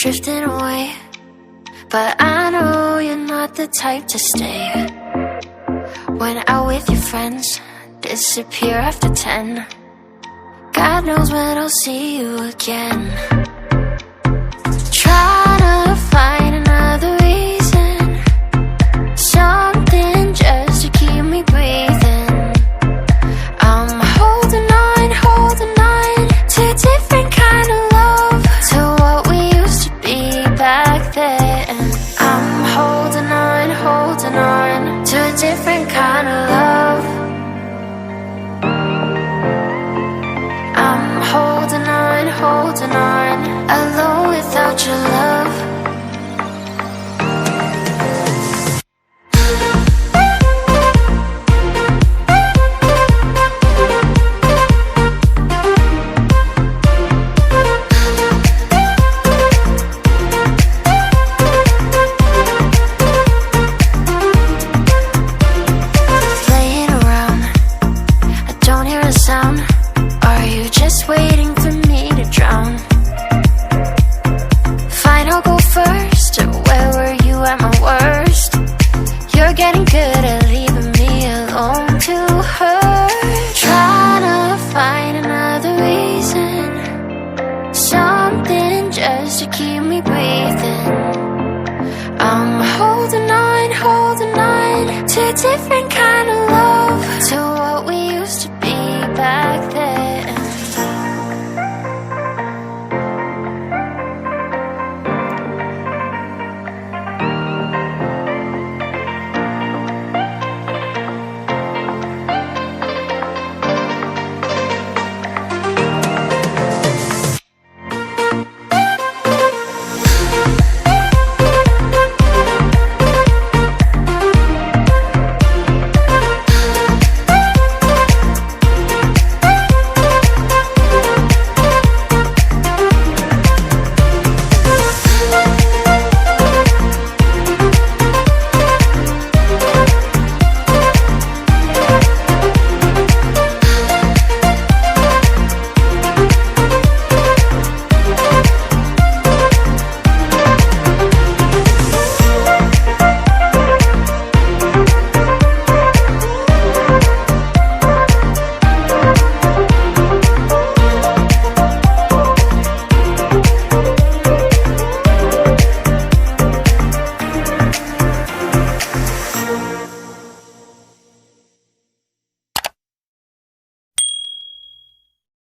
drifting away, but I know you're not the type to stay. When out with your friends, disappear after 10. God knows when I'll see you again. Try to find another reason, something just to keep me breathing. I'm holding on to a different kind of love, to what we used to be back then. I'm holding on to a different kind of love. I'm holding on, alone without your love. Playing around, I don't hear a sound. Are you just waiting for me to drown? Fine, I'll go first. Where were you at my worst? You're getting good at leaving me alone to hurt. Trying to find another reason, something just to keep me breathing.